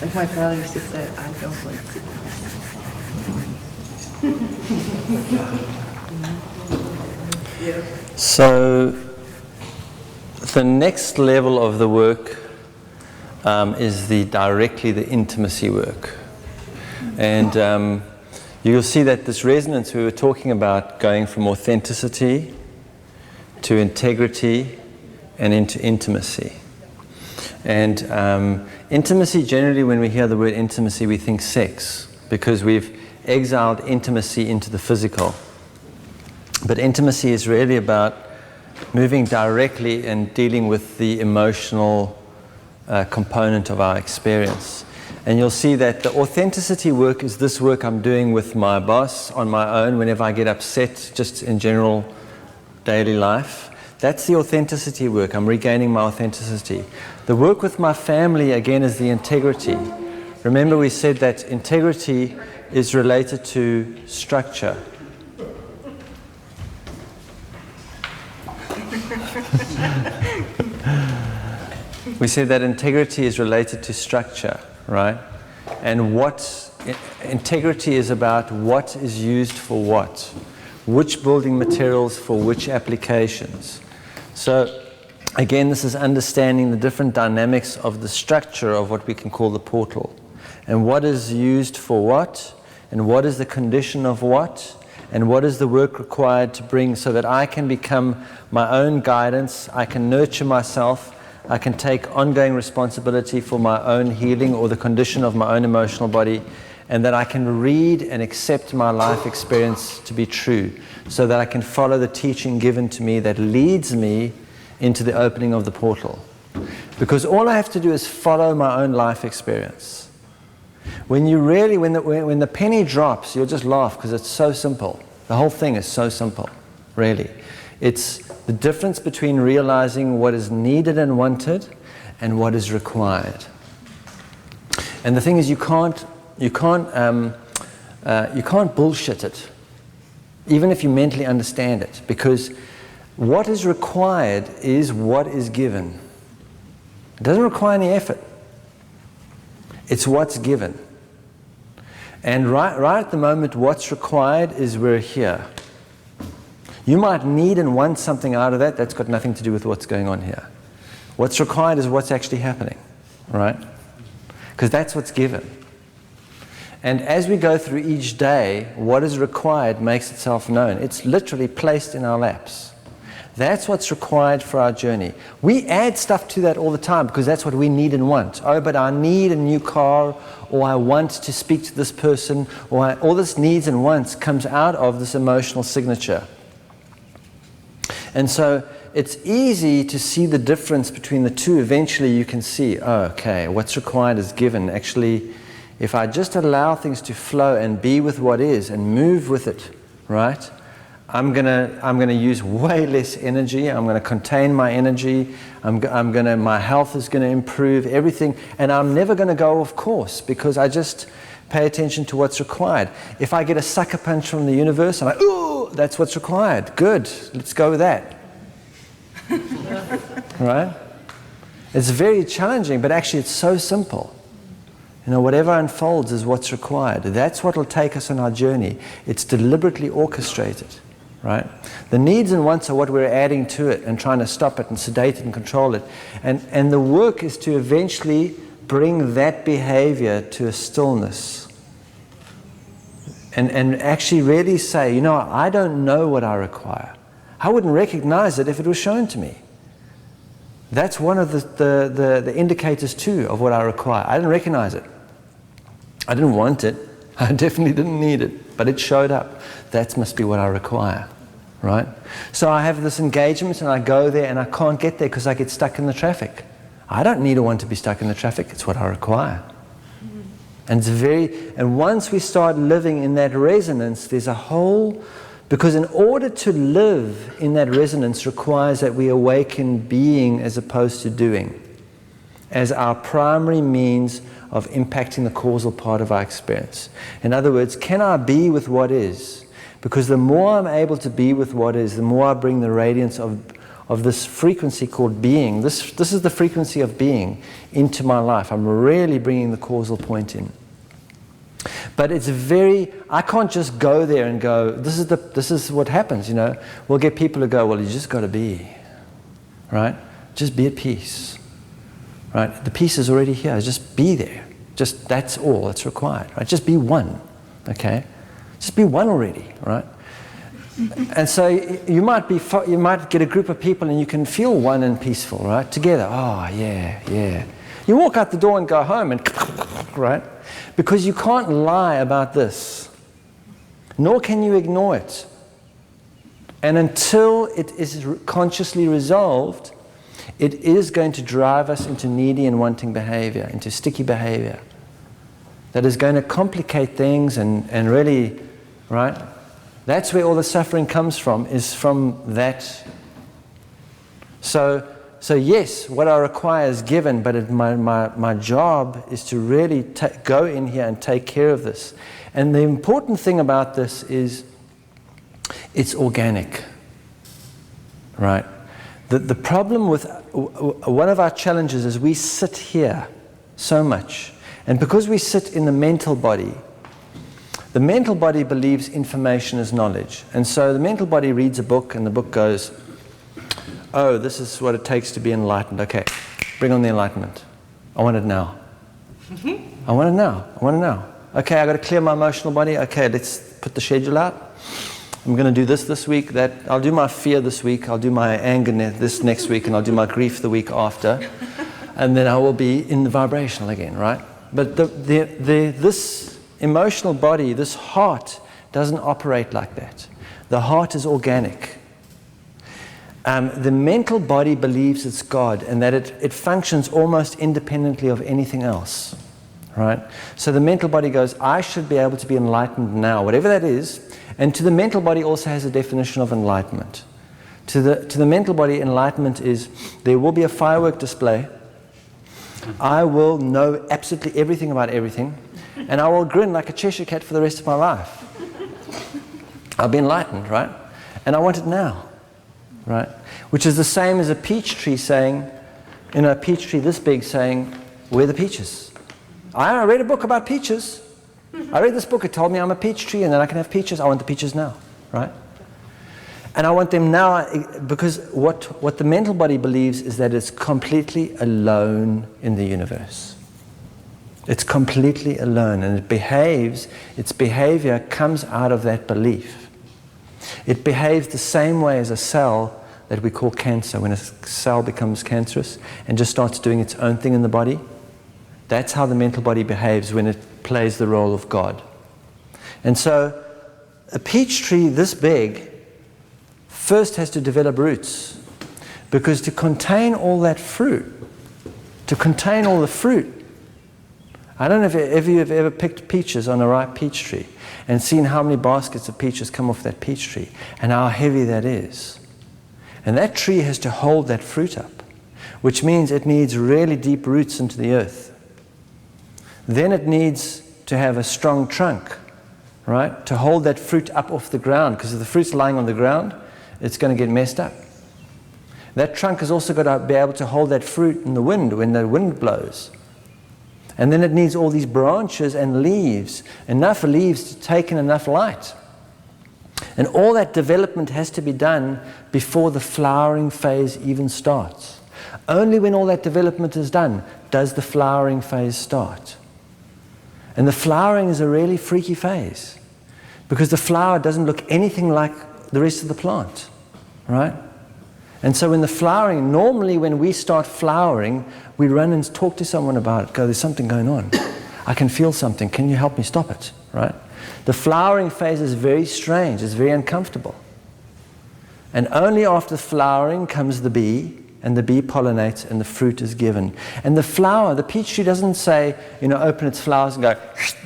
Like my father used to say, I don't like to. So the next level of the work is directly the intimacy work. And you'll see that this resonance we were talking about, going from authenticity to integrity and into intimacy. And intimacy, generally when we hear the word intimacy, we think sex, because we've exiled intimacy into the physical. But intimacy is really about moving directly and dealing with the emotional component of our experience. And you'll see that the authenticity work is this work I'm doing with my boss on my own whenever I get upset, just in general daily life. That's the authenticity work. I'm regaining my authenticity. The work with my family, again, is the integrity. Remember, we said that integrity is related to structure. We said that integrity is related to structure, right? And what integrity is about, what is used for what, which building materials for which applications. So again, this is understanding the different dynamics of the structure of what we can call the portal, and what is used for what, and what is the condition of what, and what is the work required to bring so that I can become my own guidance, I can nurture myself, I can take ongoing responsibility for my own healing or the condition of my own emotional body, and that I can read and accept my life experience to be true, so that I can follow the teaching given to me that leads me into the opening of the portal. Because all I have to do is follow my own life experience. When you really, when the penny drops, you'll just laugh because it's so simple. The whole thing is so simple, really. It's the difference between realizing what is needed and wanted and what is required. And the thing is, you can't bullshit it, even if you mentally understand it, because what is required is what is given. It doesn't require any effort. It's what's given. And right at the moment, what's required is we're here. You might need and want something out of that. That's got nothing to do with what's going on here. What's required is what's actually happening, right? Because that's what's given. And as we go through each day, what is required makes itself known. It's literally placed in our laps. That's what's required for our journey. We add stuff to that all the time because that's what we need and want. Oh, but I need a new car, or I want to speak to this person, or all this needs and wants comes out of this emotional signature. And so it's easy to see the difference between the two. Eventually you can see, oh, okay, what's required is given. Actually, if I just allow things to flow and be with what is and move with it, right? I'm gonna use way less energy. I'm gonna contain my energy. My health is gonna improve, everything, and I'm never gonna go off course because I just pay attention to what's required. If I get a sucker punch from the universe, I'm like, ooh, that's what's required. Good, let's go with that. Right? It's very challenging, but actually it's so simple. You know, whatever unfolds is what's required. That's what will take us on our journey. It's deliberately orchestrated, right? The needs and wants are what we're adding to it and trying to stop it and sedate it and control it. And the work is to eventually bring that behavior to a stillness. And actually really say, you know, I don't know what I require. I wouldn't recognize it if it was shown to me. That's one of the indicators too of what I require. I didn't recognize it. I didn't want it. I definitely didn't need it, but it showed up. That must be what I require, right? So I have this engagement and I go there and I can't get there because I get stuck in the traffic. I don't need or want to be stuck in the traffic. It's what I require. And once we start living in that resonance, there's a whole Because in order to live in that resonance requires that we awaken being as opposed to doing as our primary means of impacting the causal part of our experience. In other words, can I be with what is? Because the more I'm able to be with what is, the more I bring the radiance of this frequency called being. This is the frequency of being into my life. I'm really bringing the causal point in. But it's I can't just go there and go, this is what happens, We'll get people who go, well, you just got to be, right? Just be at peace, right? The peace is already here. Just be there. Just, that's all that's required, right? Just be one, okay? Just be one already, right? And so you might get a group of people and you can feel one and peaceful, right? Together, oh, yeah. You walk out the door and go home and, right? Because you can't lie about this, nor can you ignore it. And until it is consciously resolved, it is going to drive us into needy and wanting behavior, into sticky behavior. That is going to complicate things and really, right? That's where all the suffering comes from, is from that. So yes, what I require is given, but my job is to really go in here and take care of this. And the important thing about this is it's organic, right? The problem with one of our challenges is we sit here so much. And because we sit in the mental body believes information is knowledge. And so the mental body reads a book and the book goes, oh, this is what it takes to be enlightened. Okay, bring on the enlightenment. I want it now. I want it now. Okay, I've got to clear my emotional body. Okay, let's put the schedule out. I'm going to do this week. I'll do my fear this week. I'll do my anger this next week, and I'll do my grief the week after. And then I will be in the vibrational again, right? But this emotional body, this heart, doesn't operate like that. The heart is organic. The mental body believes it's God and that it functions almost independently of anything else, right? So the mental body goes, I should be able to be enlightened now, whatever that is. And to the mental body also has a definition of enlightenment. To the mental body, enlightenment is there will be a firework display. I will know absolutely everything about everything, and I will grin like a Cheshire cat for the rest of my life. I'll be enlightened, right? And I want it now. Right? Which is the same as a peach tree saying, a peach tree this big saying, where are the peaches? I read a book about peaches. I read this book, it told me I'm a peach tree and then I can have peaches. I want the peaches now, right? And I want them now because what the mental body believes is that it's completely alone in the universe. It's completely alone, and its behavior comes out of that belief. It behaves the same way as a cell that we call cancer. When a cell becomes cancerous and just starts doing its own thing in the body, that's how the mental body behaves when it plays the role of God. And so a peach tree this big first has to develop roots, because to contain all that fruit, to contain all the fruit, I don't know if you've ever picked peaches on a ripe peach tree and seen how many baskets of peaches come off that peach tree and how heavy that is. And that tree has to hold that fruit up, which means it needs really deep roots into the earth. Then it needs to have a strong trunk, right, to hold that fruit up off the ground, because if the fruit's lying on the ground, it's going to get messed up. That trunk has also got to be able to hold that fruit in the wind when the wind blows. And then it needs all these branches and leaves, enough leaves to take in enough light. And all that development has to be done before the flowering phase even starts. Only when all that development is done does the flowering phase start. And the flowering is a really freaky phase, because the flower doesn't look anything like the rest of the plant, right? And so when the flowering, normally when we start flowering, we run and talk to someone about it. Go, there's something going on. I can feel something. Can you help me stop it? Right? The flowering phase is very strange. It's very uncomfortable. And only after flowering comes the bee, and the bee pollinates, and the fruit is given. And the flower, the peach tree doesn't say, open its flowers and go,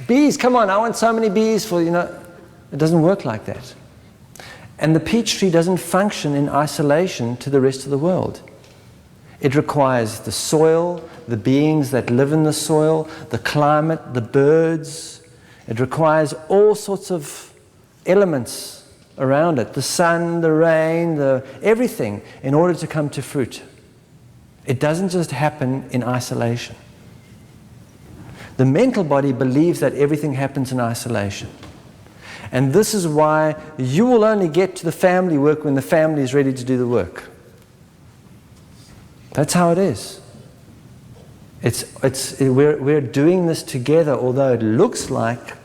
bees, come on, I want so many bees for, it doesn't work like that. And the peach tree doesn't function in isolation to the rest of the world. It requires the soil, the beings that live in the soil, the climate, the birds. It requires all sorts of elements around it, the sun, the rain, everything, in order to come to fruit. It doesn't just happen in isolation. The mental body believes that everything happens in isolation. And this is why you will only get to the family work when the family is ready to do the work. That's how it is. We're doing this together, although it looks like,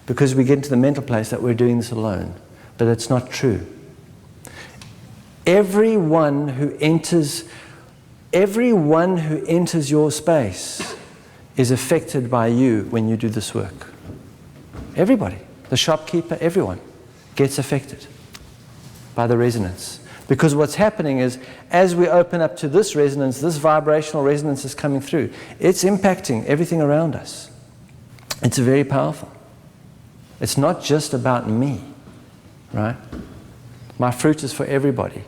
because we get into the mental place, that we're doing this alone. But it's not true. Everyone who enters your space is affected by you when you do this work. Everybody. The shopkeeper, everyone gets affected by the resonance. Because what's happening is, as we open up to this resonance, this vibrational resonance is coming through. It's impacting everything around us. It's very powerful. It's not just about me, right? My fruit is for everybody.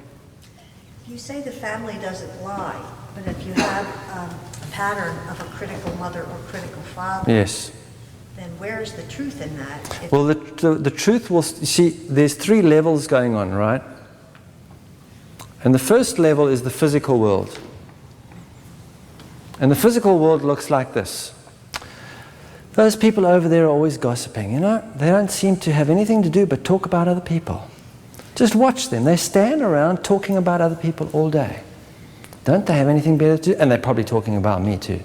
You say the family doesn't lie, but if you have a pattern of a critical mother or critical father, yes, then where's the truth in that? Well, the truth will, see, there's 3 levels going on, right? And the first level is the physical world. And the physical world looks like this. Those people over there are always gossiping, you know? They don't seem to have anything to do but talk about other people. Just watch them. They stand around talking about other people all day. Don't they have anything better to do? And they're probably talking about me too.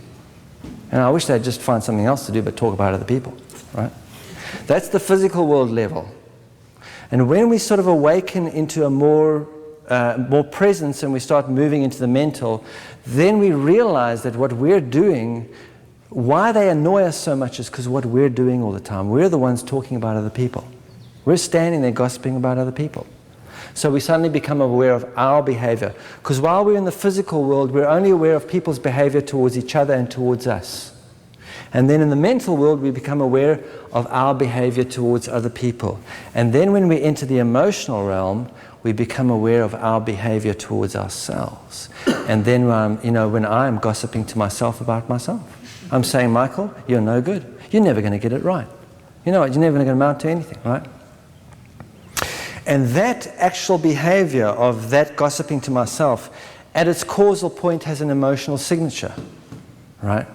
And I wish they'd just find something else to do but talk about other people, right? That's the physical world level. And when we sort of awaken into a more presence and we start moving into the mental, then we realize that what we're doing, why they annoy us so much is because what we're doing all the time. We're the ones talking about other people. We're standing there gossiping about other people. So we suddenly become aware of our behavior. Because while we're in the physical world, we're only aware of people's behavior towards each other and towards us. And then in the mental world, we become aware of our behavior towards other people. And then when we enter the emotional realm, we become aware of our behavior towards ourselves. And then, when I'm gossiping to myself about myself, I'm saying, Michael, you're no good. You're never going to get it right. You know what? You're never going to amount to anything, right? And that actual behavior of that gossiping to myself, at its causal point, has an emotional signature, right?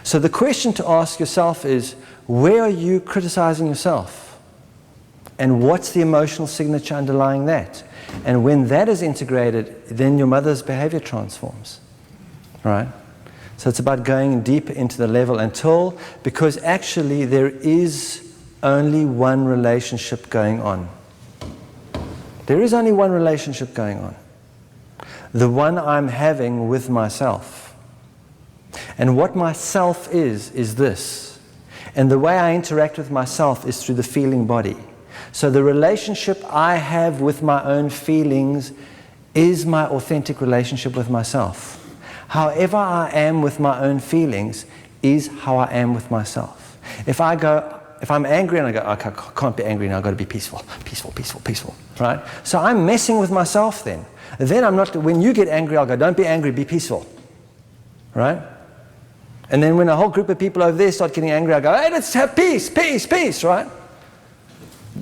So the question to ask yourself is, where are you criticizing yourself? And what's the emotional signature underlying that? And when that is integrated, then your mother's behavior transforms, right? So it's about going deeper into the level because actually there is only one relationship going on. There is only one relationship going on. The one I'm having with myself. And what myself is this. And the way I interact with myself is through the feeling body. So the relationship I have with my own feelings is my authentic relationship with myself. However I am with my own feelings is how I am with myself. If I'm angry and I go, okay, I can't be angry now, I've got to be peaceful, right? So I'm messing with myself then. When you get angry, I'll go, don't be angry, be peaceful, right? And then when a whole group of people over there start getting angry, I go, hey, let's have peace, right?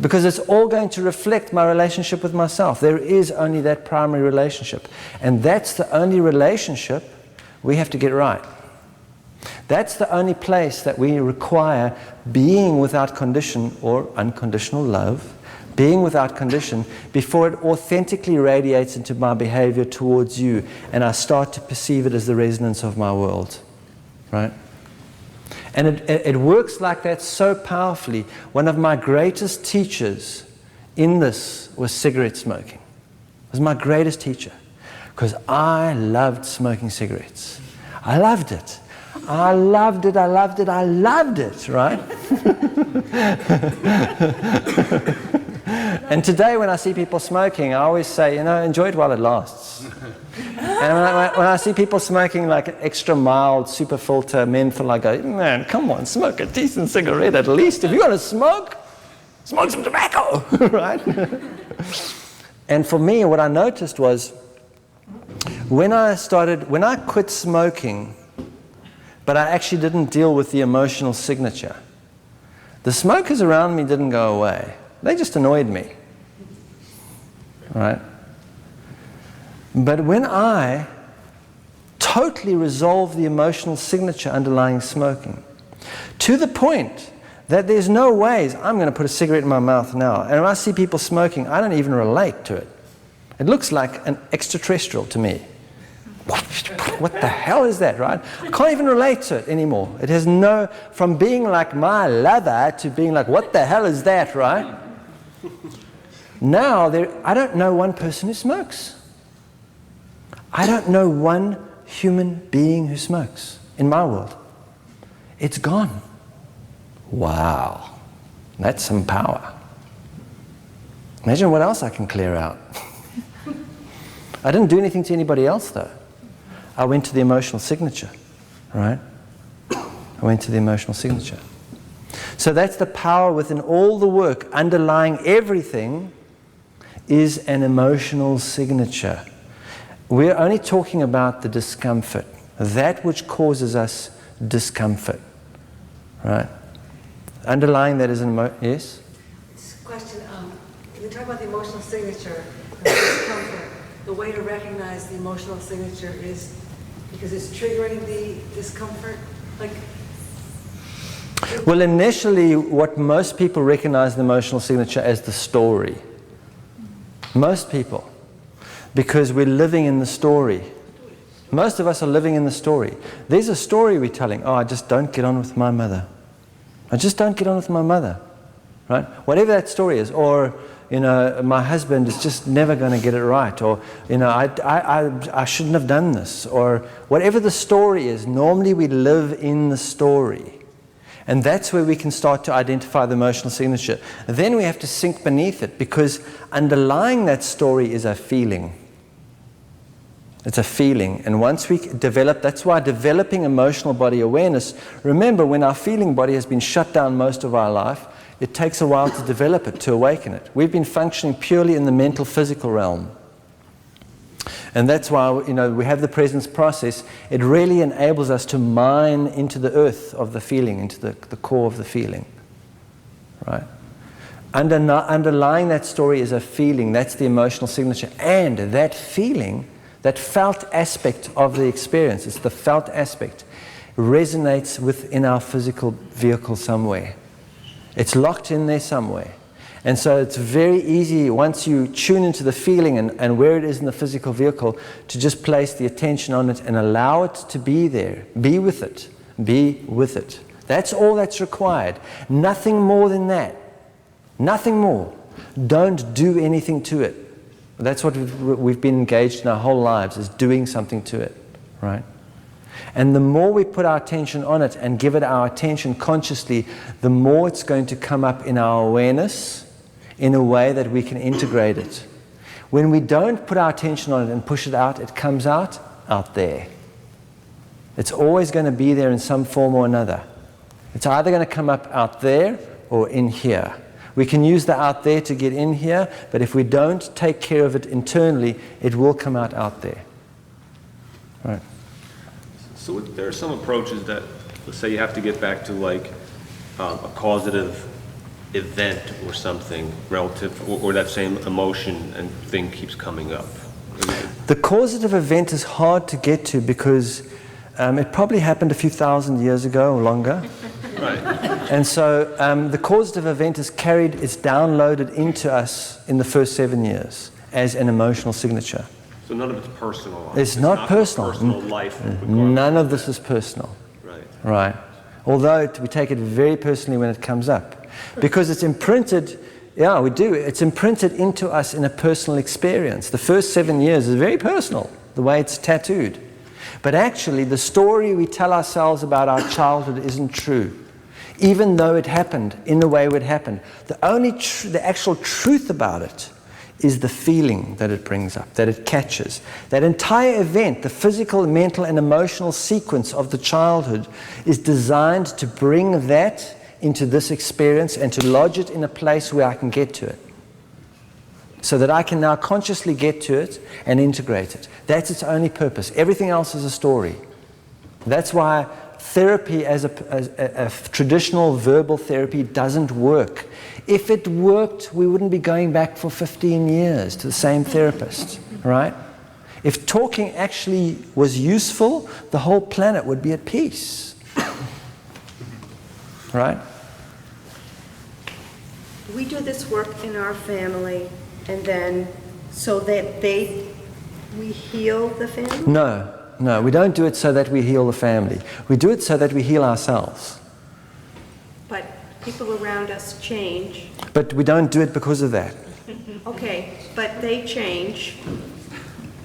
Because it's all going to reflect my relationship with myself. There is only that primary relationship. And that's the only relationship we have to get right. That's the only place that we require being without condition or unconditional love, being without condition, before it authentically radiates into my behavior towards you and I start to perceive it as the resonance of my world, right? And it works like that so powerfully. One of my greatest teachers in this was cigarette smoking. It was my greatest teacher because I loved smoking cigarettes. I loved it. I loved it, right? And today when I see people smoking, I always say, enjoy it while it lasts. And when I see people smoking like an extra mild, super filter menthol, I go, man, come on, smoke a decent cigarette at least. If you're going to smoke some tobacco, right? And for me, what I noticed was when I quit smoking, but I actually didn't deal with the emotional signature, the smokers around me didn't go away. They just annoyed me. Right? But when I totally resolved the emotional signature underlying smoking, to the point that there's no ways I'm going to put a cigarette in my mouth now. And when I see people smoking, I don't even relate to it. It looks like an extraterrestrial to me. What the hell is that, right? I can't even relate to it anymore. It has no, from being like my lover to being like, what the hell is that, right? Now, I don't know one person who smokes. I don't know one human being who smokes in my world. It's gone. Wow. That's some power. Imagine what else I can clear out. I didn't do anything to anybody else, though. I went to the emotional signature, right? I went to the emotional signature. So that's the power within all the work. Underlying everything is an emotional signature. We're only talking about the discomfort, that which causes us discomfort, right? Underlying that is an yes? It's a question, you talk about the emotional signature, the discomfort. The way to recognize the emotional signature is because it's triggering the discomfort? Well, initially, what most people recognize the emotional signature as the story. Most people. Because we're living in the story. Most of us are living in the story. There's a story we're telling. Oh, I just don't get on with my mother. I just don't get on with my mother. Right? Whatever that story is. Or, you know, my husband is just never going to get it right. Or, you know, I shouldn't have done this. Or whatever the story is, normally we live in the story. And that's where we can start to identify the emotional signature. Then we have to sink beneath it, because underlying that story is a feeling. It's a feeling. And once we develop, that's why developing emotional body awareness, remember, when our feeling body has been shut down most of our life, it takes a while to develop it, to awaken it. We've been functioning purely in the mental, physical realm. And that's why, you know, we have the presence process. It really enables us to mine into the earth of the feeling, into the core of the feeling. Right? Underlying that story is a feeling. That's the emotional signature. And that feeling, that felt aspect of the experience, it's the felt aspect, resonates within our physical vehicle somewhere. It's locked in there somewhere. And so it's very easy, once you tune into the feeling and where it is in the physical vehicle, to just place the attention on it and allow it to be there. Be with it. Be with it. That's all that's required. Nothing more than that. Nothing more. Don't do anything to it. That's what we've been engaged in our whole lives, is doing something to it. Right? And the more we put our attention on it and give it our attention consciously, the more it's going to come up in our awareness in a way that we can integrate it. When we don't put our attention on it and push it out, it comes out there. It's always going to be there in some form or another. It's either going to come up out there or in here. We can use the out there to get in here, but if we don't take care of it internally, it will come out there. Right. So there are some approaches that, let's say you have to get back to like a causative event or something relative, or that same emotion and thing keeps coming up. The causative event is hard to get to because it probably happened a few thousand years ago or longer. Right. And so the causative event is carried, it's downloaded into us in the first 7 years as an emotional signature. So none of it's personal. It's not personal. Personal life. None of this is personal. Right. Right. Although we take it very personally when it comes up. Because it's imprinted, yeah, we do. It's imprinted into us in a personal experience. The first 7 years is very personal, the way it's tattooed. But actually, the story we tell ourselves about our childhood isn't true, even though it happened in the way it happened. The actual truth about it is the feeling that it brings up, that it catches. That entire event, the physical, mental, and emotional sequence of the childhood, is designed to bring that into this experience and to lodge it in a place where I can get to it. so that I can now consciously get to it and integrate it. That's its only purpose. Everything else is a story. That's why therapy as a traditional verbal therapy doesn't work. If it worked, we wouldn't be going back for 15 years to the same therapist, right? If talking actually was useful, the whole planet would be at peace, right? We do this work in our family, and then so that we heal the family? No, we don't do it so that we heal the family. We do it so that we heal ourselves. But people around us change. But we don't do it because of that. Okay, but they change.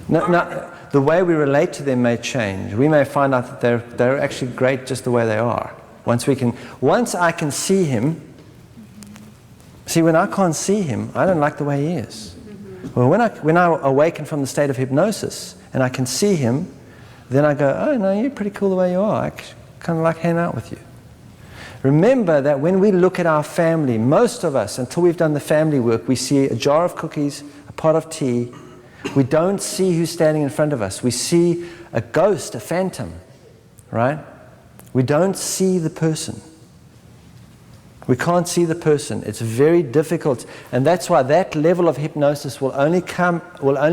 No, the way we relate to them may change. We may find out that they're actually great just the way they are. Once I can see him, see, when I can't see him, I don't like the way he is. Well, when I awaken from the state of hypnosis and I can see him, then I go, oh no, you're pretty cool the way you are. I kind of like hanging out with you. Remember that when we look at our family, most of us, until we've done the family work, we see a jar of cookies, a pot of tea. We don't see who's standing in front of us. We see a ghost, a phantom, right? We don't see the person. We can't see the person. It's very difficult. And that's why that level of hypnosis will only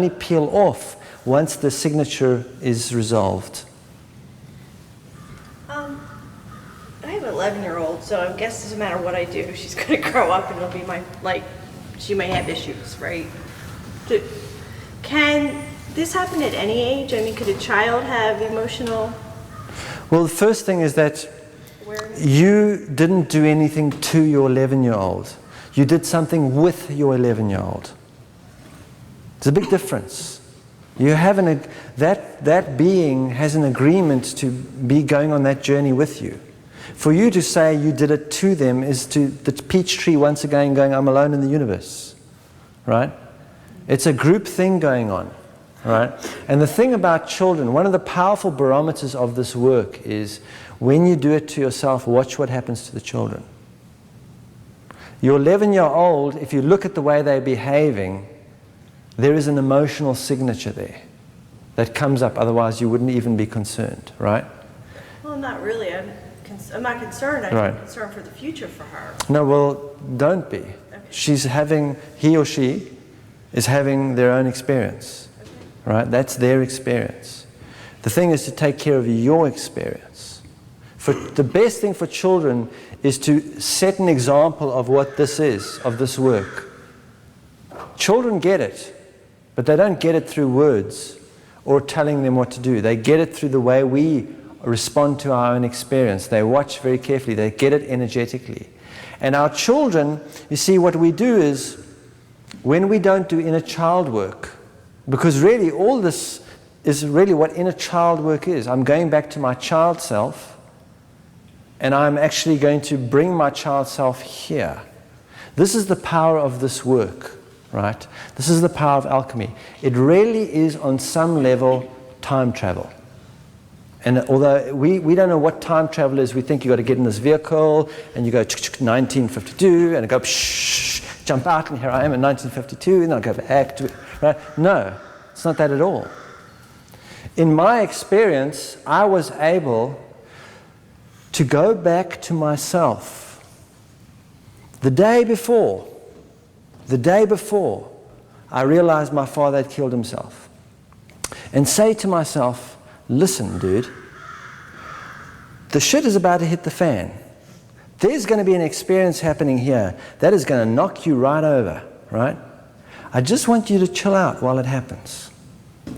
peel off once the signature is resolved. I have an 11-year-old, so I guess it doesn't matter what I do, she's going to grow up and it'll be she may have issues, right? Can this happen at any age? I mean, could a child have emotional? Well, the first thing is that you didn't do anything to your 11-year-old. You did something with your 11-year-old. There's a big difference. You have that being has an agreement to be going on that journey with you. For you to say you did it to them is to the peach tree once again going, I'm alone in the universe, right? It's a group thing going on, right? And the thing about children, one of the powerful barometers of this work is when you do it to yourself, watch what happens to the children. Your 11-year-old, if you look at the way they're behaving, there is an emotional signature there that comes up, otherwise you wouldn't even be concerned, right? Well, not really. I'm not concerned. I'm concerned for the future for her. No, well, don't be. Okay. He or she is having their own experience, right? That's their experience. The thing is to take care of your experience. The best thing for children is to set an example of what this is, of this work. Children get it, but they don't get it through words or telling them what to do. They get it through the way we respond to our own experience. They watch very carefully. They get it energetically. And our children, you see, what we do is, when we don't do inner child work, because really all this is really what inner child work is. I'm going back to my child self, and I'm actually going to bring my child self here. This is the power of this work, right? This is the power of alchemy. It really is, on some level, time travel. And although we don't know what time travel is, we think you've got to get in this vehicle, and you go 1952, and you go jump out, and here I am in 1952, and then I go back to it, right? No, it's not that at all. In my experience, I was able to go back to myself the day before I realized my father had killed himself, and say to myself, listen, dude, the shit is about to hit the fan. There's going to be an experience happening here that is going to knock you right over, right? I just want you to chill out while it happens.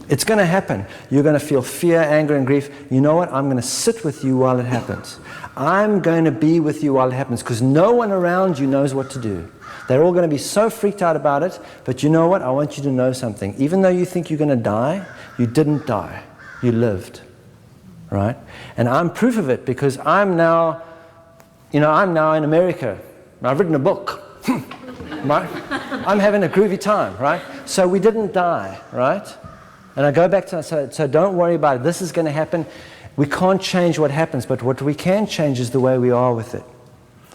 It's going to happen. You're going to feel fear, anger, and grief. You know what? I'm going to sit with you while it happens. I'm going to be with you while it happens, because no one around you knows what to do. They're all going to be so freaked out about it, but you know what? I want you to know something. Even though you think you're going to die, you didn't die. You lived, right? And I'm proof of it, because I'm now in America. I've written a book, right? I'm having a groovy time, right? So we didn't die, right? And I go back to, so don't worry about it. This is going to happen. We can't change what happens, but what we can change is the way we are with it.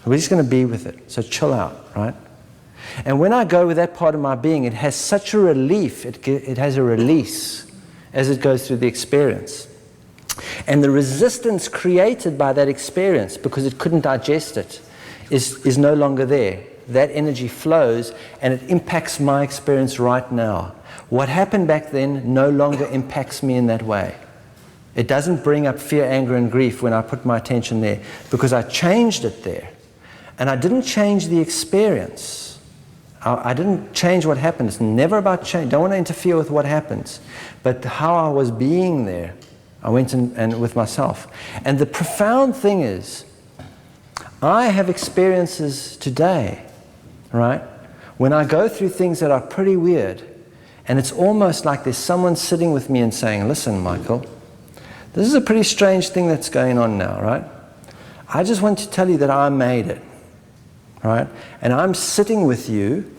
We're just going to be with it. So chill out, right? And when I go with that part of my being, it has such a relief, it has a release as it goes through the experience. And the resistance created by that experience, because it couldn't digest it, is no longer there. That energy flows and it impacts my experience right now. What happened back then no longer impacts me in that way. It doesn't bring up fear, anger, and grief when I put my attention there, because I changed it there. And I didn't change the experience. I didn't change what happened. It's never about change. Don't want to interfere with what happens. But how I was being there, I went and with myself. And the profound thing is, I have experiences today, right, when I go through things that are pretty weird, and it's almost like there's someone sitting with me and saying, listen, Michael, this is a pretty strange thing that's going on now, right? I just want to tell you that I made it, right? And I'm sitting with you.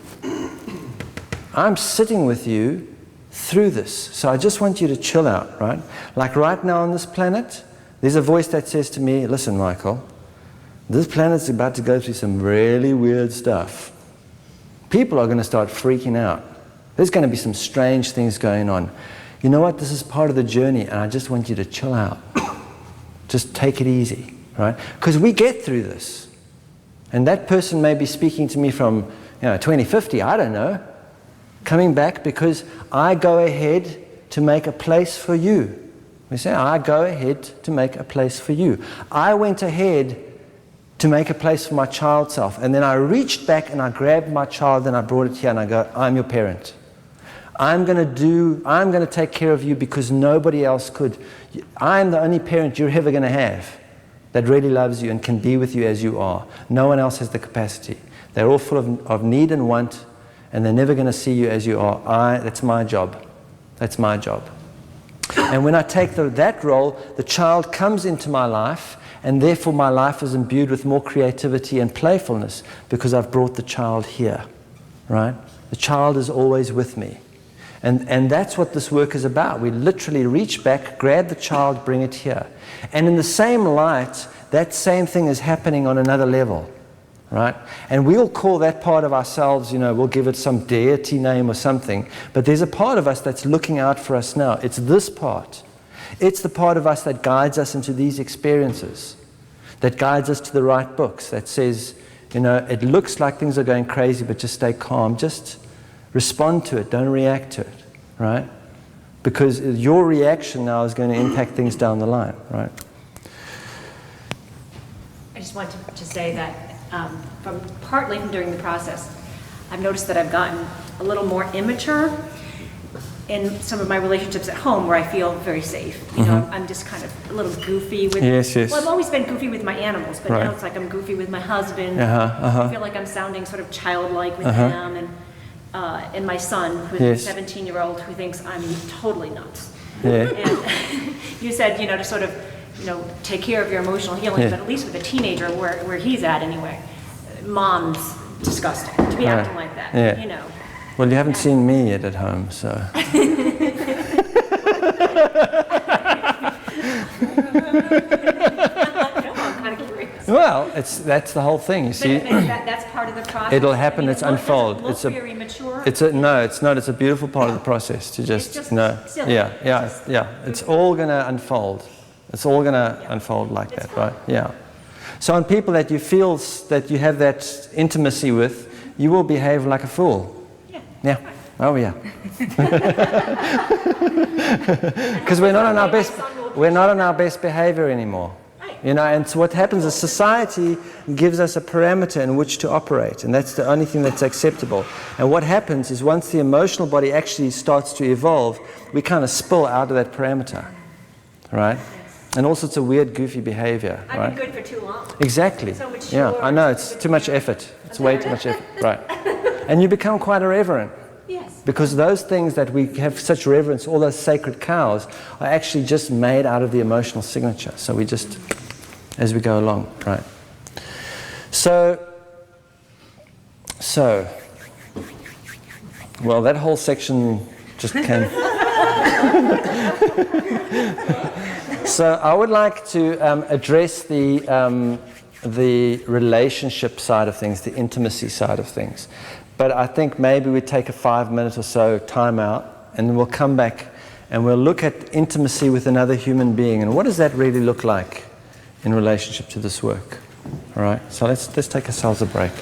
I'm sitting with you through this. So I just want you to chill out, right? Like right now on this planet, there's a voice that says to me, listen, Michael, this planet's about to go through some really weird stuff. People are going to start freaking out. There's going to be some strange things going on. You know what? This is part of the journey, and I just want you to chill out. Just take it easy, right? Because we get through this. And that person may be speaking to me from 2050, I don't know, coming back because I go ahead to make a place for you. We say, I go ahead to make a place for you. I went ahead to make a place for my child self. And then I reached back and I grabbed my child and I brought it here and I go, I'm your parent. I'm going to take care of you because nobody else could. I'm the only parent you're ever going to have that really loves you and can be with you as you are. No one else has the capacity. They're all full of need and want, and they're never going to see you as you are. That's my job. That's my job. And when I take that role, the child comes into my life, and therefore my life is imbued with more creativity and playfulness because I've brought the child here, right? The child is always with me. And that's what this work is about. We literally reach back, grab the child, bring it here. And in the same light, that same thing is happening on another level, right? And we'll call that part of ourselves, we'll give it some deity name or something. But there's a part of us that's looking out for us now. It's this part. It's the part of us that guides us into these experiences, that guides us to the right books, that says, it looks like things are going crazy, but just stay calm. Just respond to it. Don't react to it, right? Because your reaction now is going to impact things down the line, right? I just want to say that partly from doing the process, I've noticed that I've gotten a little more immature in some of my relationships at home where I feel very safe. I'm just kind of a little goofy with... Yes. Well, I've always been goofy with my animals, but Right. now it's like I'm goofy with my husband. I feel like I'm sounding sort of childlike with him, and my son, who's Yes. a 17-year-old who thinks I'm totally nuts. Yeah. And you said, to sort of, take care of your emotional healing, Yeah. but at least with a teenager, where he's at anyway, mom's disgusting to be acting like that, Yeah. Well, you haven't seen me yet at home, so. I know, I'm kind of curious. Well, that's the whole thing, you see. But that's part of the process. It'll happen, it's it doesn't unfold. look It's very mature. No, it's not. It's a beautiful part of the process to just just no. silly. Yeah. It's all going to unfold. It's all going to unfold like It's that, fine. right? Yeah. So on people that you feel that you have that intimacy with, you will behave like a fool. Yeah. Oh yeah. Because we're not on our best behavior anymore. And so what happens is society gives us a parameter in which to operate, and that's the only thing that's acceptable. And what happens is once the emotional body actually starts to evolve, we kind of spill out of that parameter, right? And all sorts of weird, goofy behavior, I've right? been good for too long. Exactly. So mature. Yeah, I know, it's too much effort. It's way too much effort, right? And you become quite irreverent. Yes. Because those things that we have such reverence, all those sacred cows, are actually just made out of the emotional signature. So we just, as we go along, right? So, well, that whole section just came. So I would like to address the relationship side of things, the intimacy side of things. But I think maybe we take a 5-minute or so time out, and then we'll come back and we'll look at intimacy with another human being, and what does that really look like in relationship to this work. All right, so let's take ourselves a break.